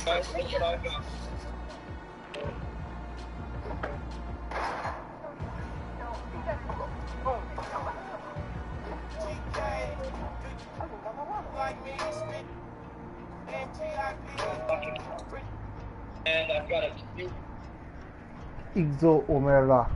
That's what I got. And I've got a Igzo Omera.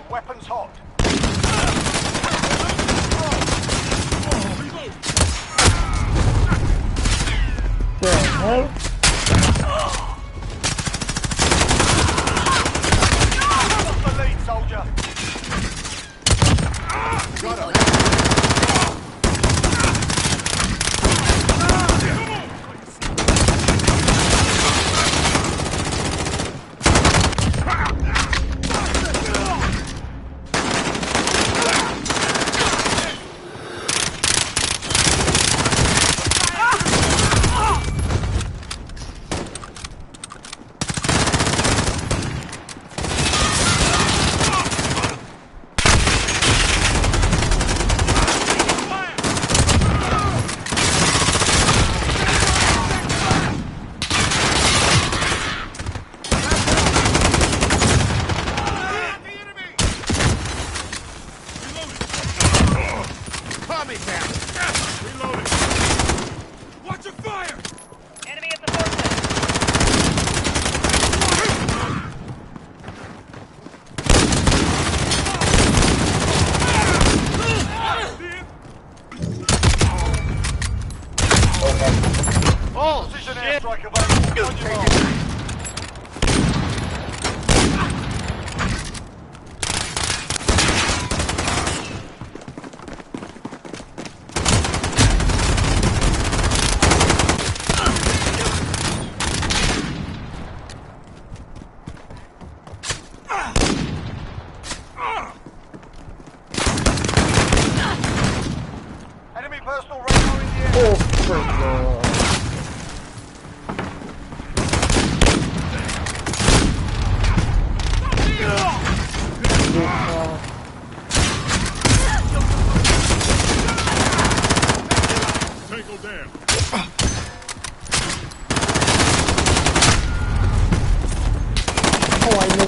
Weapons hot. The hell? Off the lead, soldier. Got him.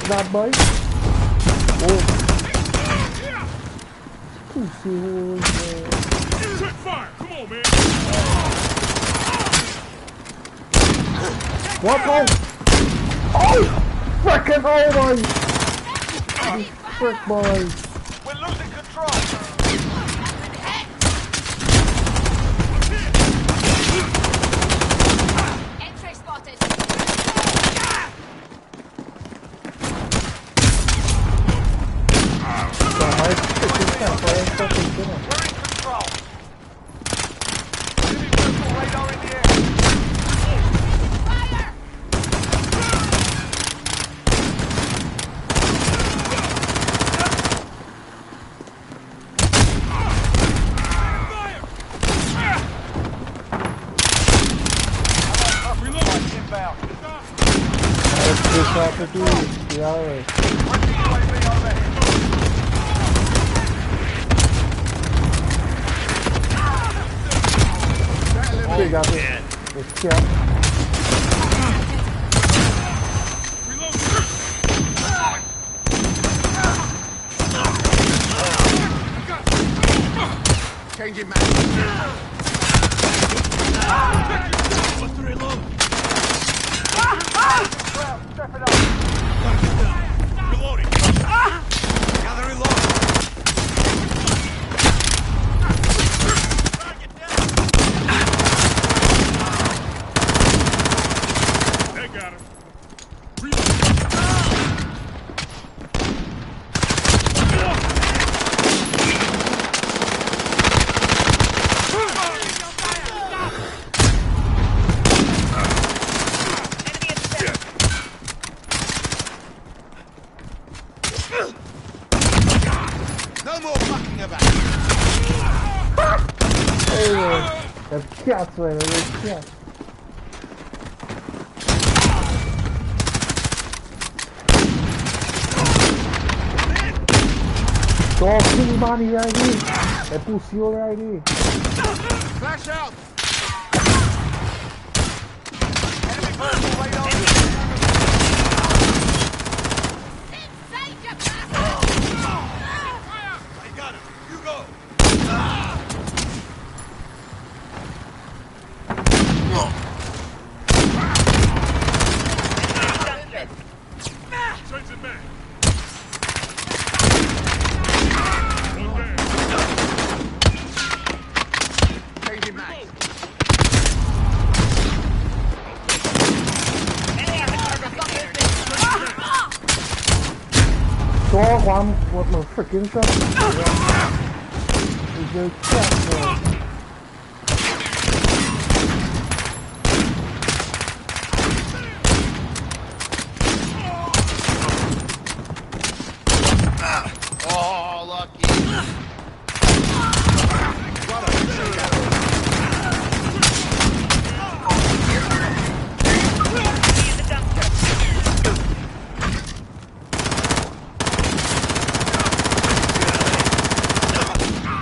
That boy. Oh. Quick fire! Come on, man! What boy? Oh! Frickin' oh boy! Frick boy! We're losing control! Entry spotted! We're in control. aquí, cuidado, güey. Friendly UAV overhead. Sí, got it. It's shot. Changing mag. What's the reload? Step it up. Reloading. Gathering low. They got him. No more fucking about. Hey, dat kat, güey, dat is kat. Toch, die man niet uit hier. Hij poest hier uit hier. Flash out. Enemy personal radar. I got him. You go. Changing back. Changing mag. Toch, waarom wordt mijn freaking shot? Ik ben kat, man. Oh, lucky.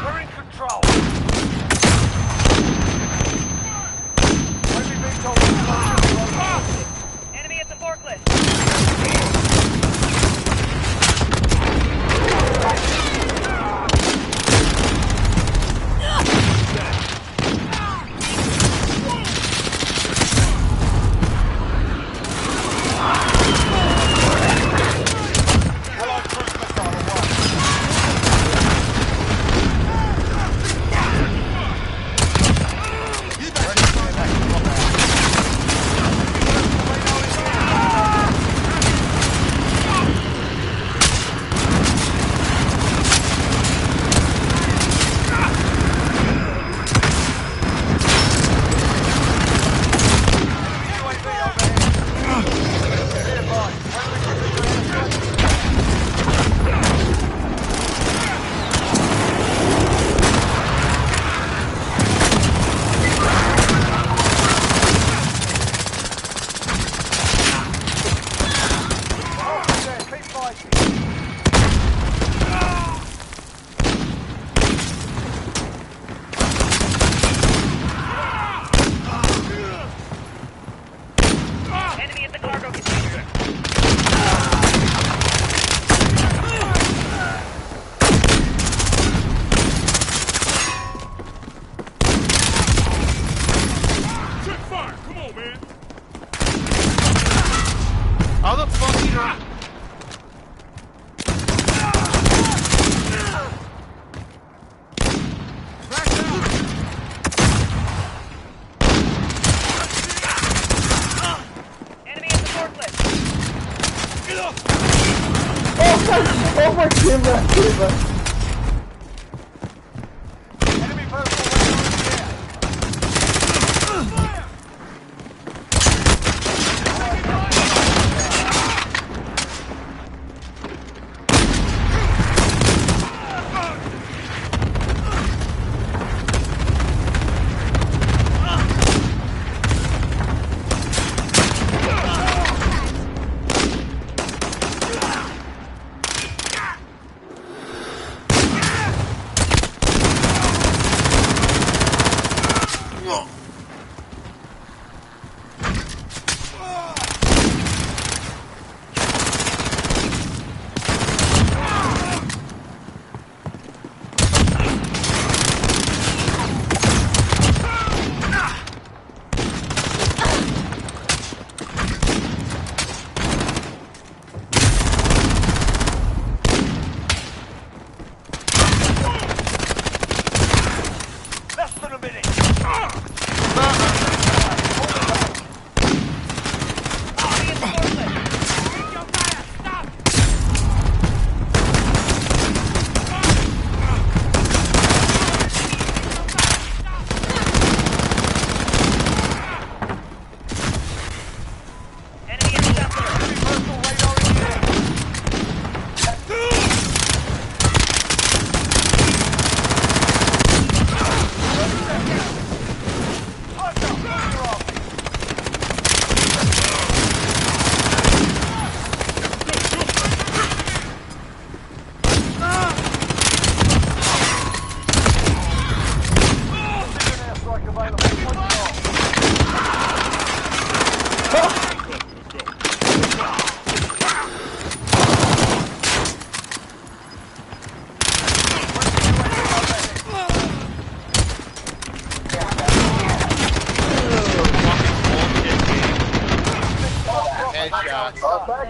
We're in control. Enemy being told to Enemy at the forklift. Allied cruise missile away. Keep fighting. Enemy at the cargo container. Check fire. Come on, man. How the fuck you know? Enemy at the forklift. Oh my god, Enemy personal radar in the air.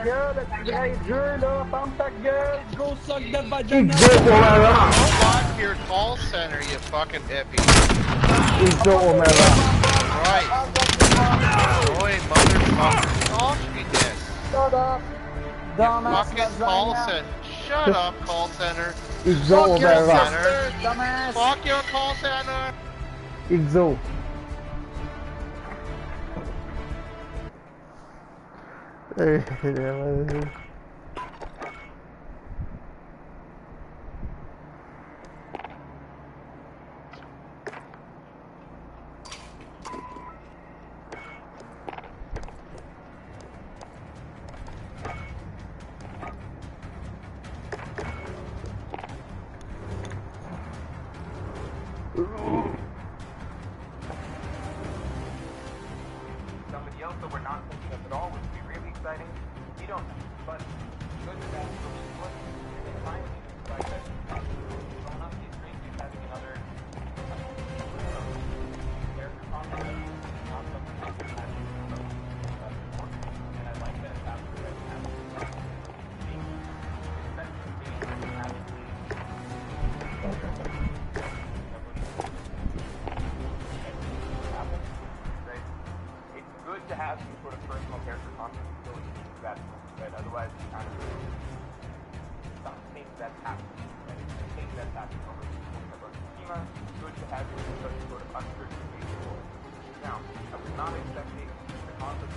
gueule, le petit rager, là, ferme ta gueule! Go suck the vagina! Igzo Omera! Fuck your call center, you fucking hippie. Igzo Omera! Right. Boy, motherfucker. Off me this. Shut up! You Dumbass fucking call vagina! center. Shut up, call center. Igzo Fuck your Omera! center. Dumbass! Fuck your call center. Igzo! Somebody else that we're not thinking of at all would be really exciting. You don't know, but good to that what in time like that growing up these strangers having another character concept not something that we had and I like that it's happening right now. It's good to have some sort of personal character content so we can do that, right? Otherwise, it's kind of something that's happening, right? It's a thing that's happening over the schema. It's good to have such sort of uncertain base. Now, I was not expecting the concept.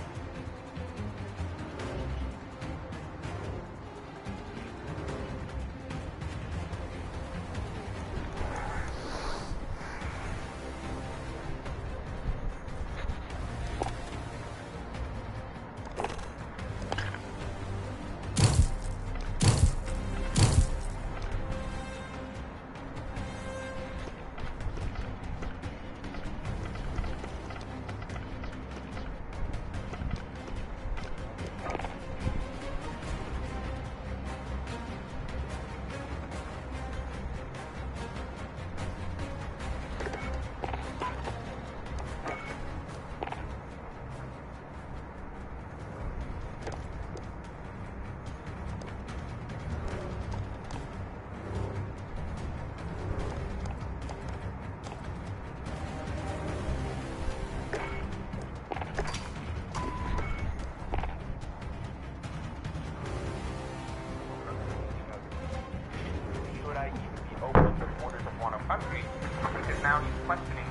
Should I even be open to the borders of one country? Because now he's questioning,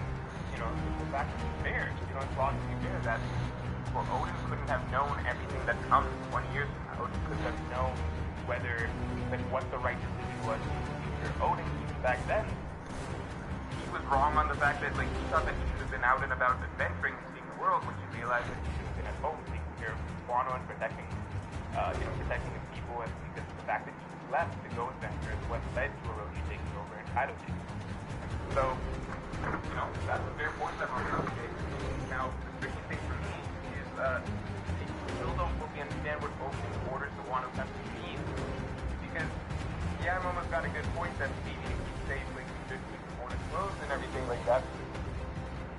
the fact that he's fair. It's logically fair that Odin couldn't have known everything that comes 20 years from now. Odin couldn't have known what the right decision was in the future. Odin, even back then, he was wrong on the fact that he thought that he should have been out and about adventuring and seeing the world, when he realized that he should have been at home taking care of Guano and protecting his people, and because the fact that he was left to go adventure is what led to Orochi taking over and Kaido taking over. So, that's a fair point that Orochi takes. Now, the tricky thing for me is, I still don't fully understand what opening the borders to Wano country means, because Yamamoto's got a good point that maybe to keep safe, we should keep the borders closed and everything like that.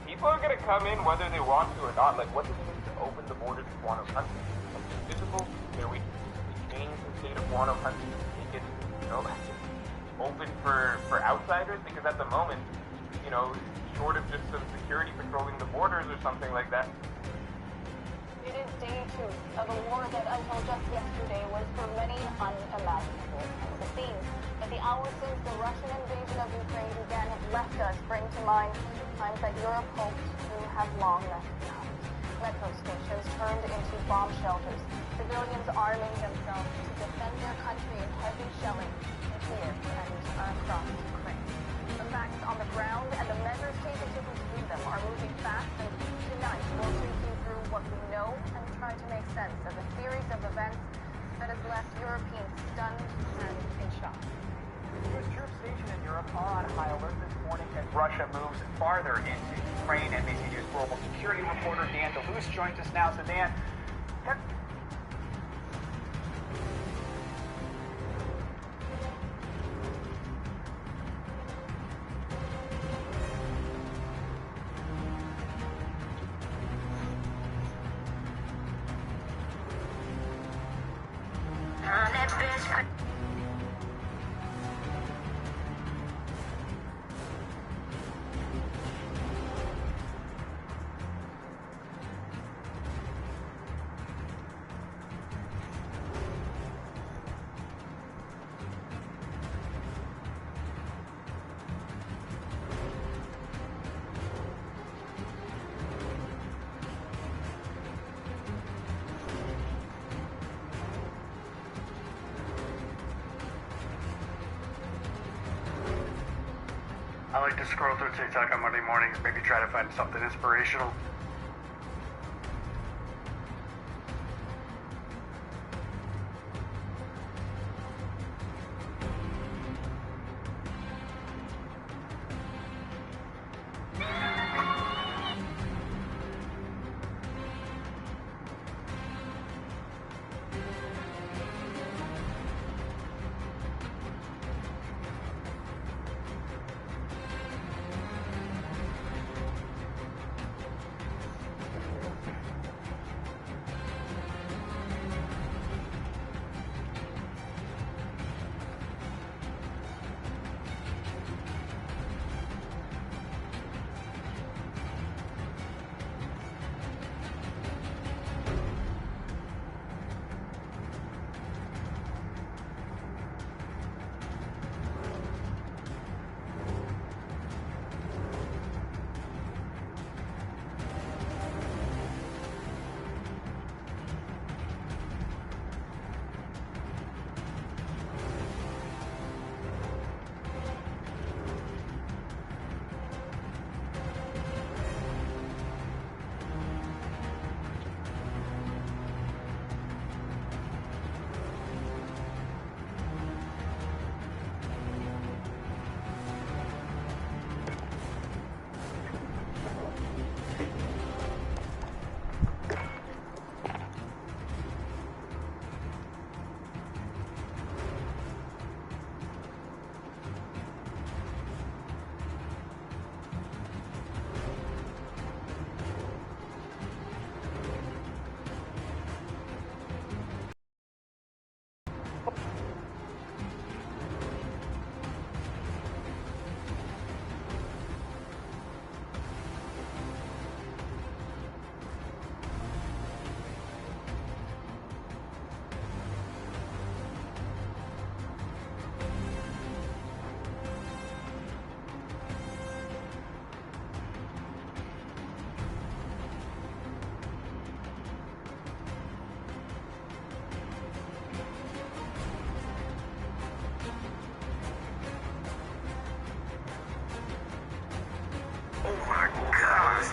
People are gonna come in whether they want to or not. What does it mean to open the borders to Wano country? Something physical? We change the state of Wano country to make it, open for outsiders? Because at the moment, short of just some security patrolling the borders or something like that. It is day 2 of a war that until just yesterday was for many unimaginable. And the themes that the hours since the Russian invasion of Ukraine began have left us bring to mind times that Europe hoped to have long left behind. Metro stations turned into bomb shelters, civilians arming themselves to defend their country in heavy shelling in Kiev and across Ukraine. The facts on the ground and the measures taken to pursue them are moving fast, and tonight we'll take you through what we know and try to make sense of a series of events that has left Europeans stunned and in shock. U.S. troops stationed in Europe are on high alert this morning as Russia moves farther into Ukraine. NBC News global security reporter Dan DeLuce joins us now. So Dan, I like to scroll through TikTok on Monday mornings, maybe try to find something inspirational.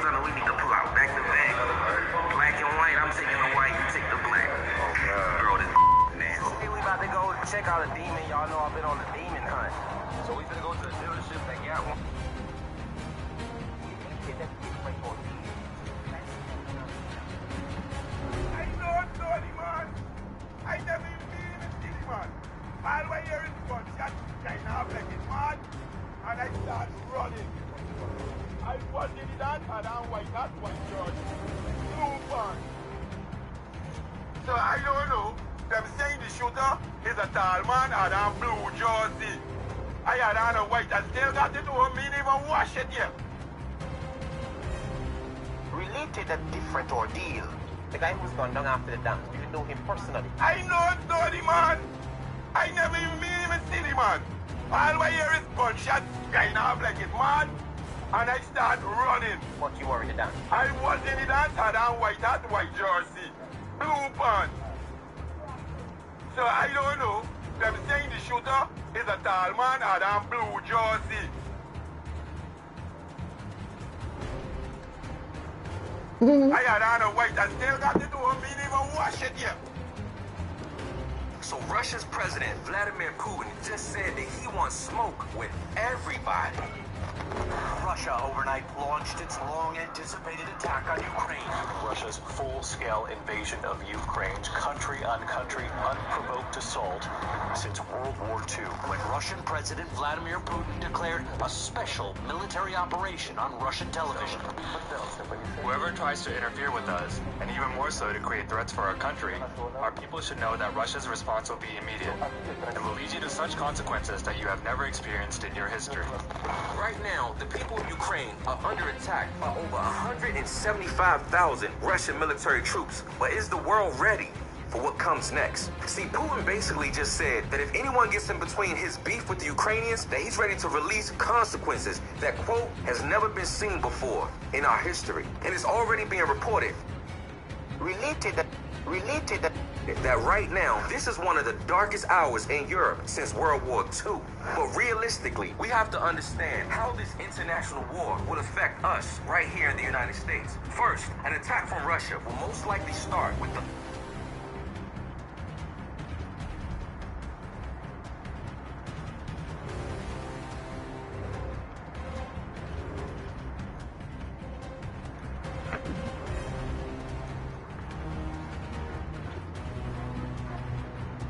We need to pull out back to back. Black and white, I'm taking the white, you take the black. Bro, this nasty. Okay, we about to go check out a demon. Y'all know I've been on a demon hunt. So we finna go to the dealership that got one. I don't know the man. I never even see the man. All I hear is gunshot, kind of like it, man. And I start running. I was in that and I'm white, that's one church. Blue fan. So I don't know. Them saying the shooter is a tall man and a blue jersey. I had on a white, I still got it to me, even wash it yet. Related a different ordeal. The guy who's gone down after the dance, you know him personally. I know the man. I never even see the man. All I hear is gunshot, kind of like it, man. And I start running. What you were in the dance? I was in the dance and I'm white, that white jersey. Blue pants. So I don't know. Them saying the shooter is a tall man and a blue jersey. I had on a white, I still got it to me, even wash it yet. So Russia's president, Vladimir Putin, just said that he wants smoke with everybody. Russia overnight launched its long-anticipated attack on Ukraine. Russia's full-scale invasion of Ukraine's country-on-country unprovoked assault since World War II, when Russian President Vladimir Putin declared a special military operation on Russian television. Whoever tries to interfere with us, and even more so to create threats for our country, our people should know that Russia's response will be immediate, and will lead you to such consequences that you have never experienced in your history. Right now, the people of Ukraine are under attack by over 175,000 Russian military troops. But is the world ready for what comes next? See, Putin basically just said that if anyone gets in between his beef with the Ukrainians, that he's ready to release consequences that, quote, has never been seen before in our history. And it's already being reported. Related that right now, this is one of the darkest hours in Europe since World War II. But realistically, we have to understand how this international war will affect us right here in the United States. First, an attack from Russia will most likely start with the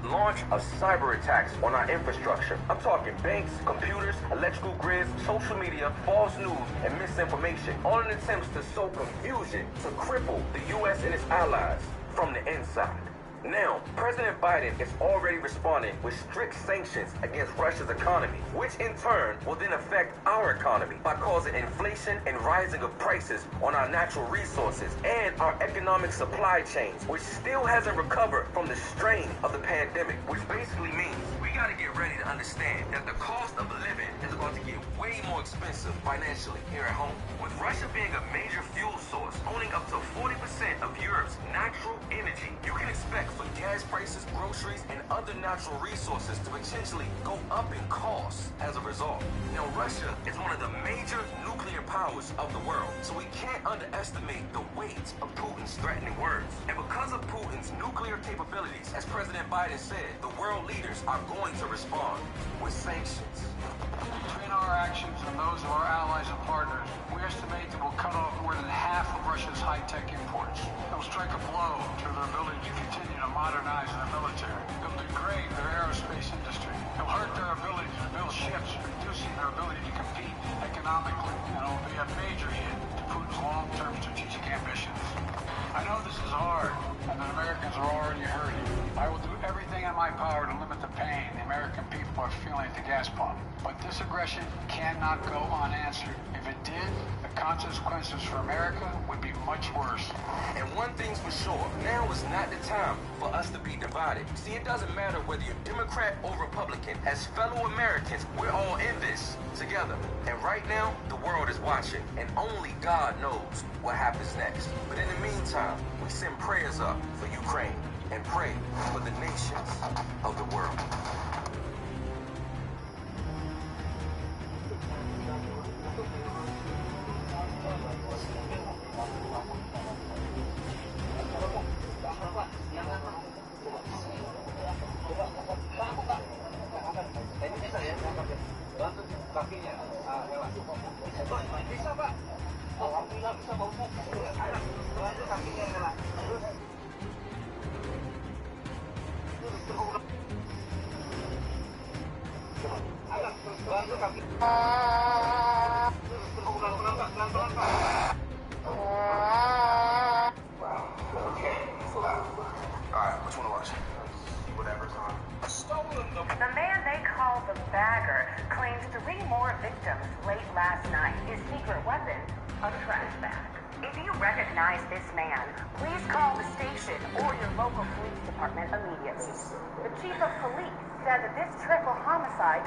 launch of cyber attacks on our infrastructure. I'm talking banks, computers, electrical grids, social media, false news, and misinformation, all in attempts to sow confusion to cripple the U.S. and its allies from the inside. Now, President Biden is already responding with strict sanctions against Russia's economy, which in turn will then affect our economy by causing inflation and rising of prices on our natural resources and our economic supply chains, which still hasn't recovered from the strain of the pandemic, which basically means we gotta get ready to understand that the cost of living is about to get way more expensive financially here at home. With Russia being a major fuel source, owning up to 40% of Europe's natural energy, you can expect for gas prices, groceries, and other natural resources to potentially go up in cost as a result. Now, Russia is one of the major nuclear powers of the world, so we can't underestimate the weight of Putin's threatening words. And because of Putin's nuclear capabilities, as President Biden said, the world leaders are going to respond with sanctions. Between our actions and those of our allies and partners, we estimate that we'll cut off more than half of Russia's high-tech imports. It'll strike a blow to their ability to continue to modernize their military. It'll degrade their aerospace industry. It'll hurt their ability to build ships, reducing their ability to compete economically, and it'll be a major hit to Putin's long-term strategic ambitions. I know this is hard, and the Americans are already hurting. I will do everything in my power to limit the pain the American people are feeling at the gas pump. But this aggression cannot go unanswered. If it did, the consequences for America would be much worse. And one thing's for sure, now is not the time for us to be divided. See, it doesn't matter whether you're Democrat or Republican. As fellow Americans, we're all in this together. And right now, the world is watching, and only God knows what happens next. But in the meantime, we send prayers up for Ukraine and pray for the nations of the world. The man they call the Bagger claims 3 more victims late last night. His secret weapon, a trash bag. If you recognize this man, please call the station or your local police department immediately. The chief of police said that this triple homicide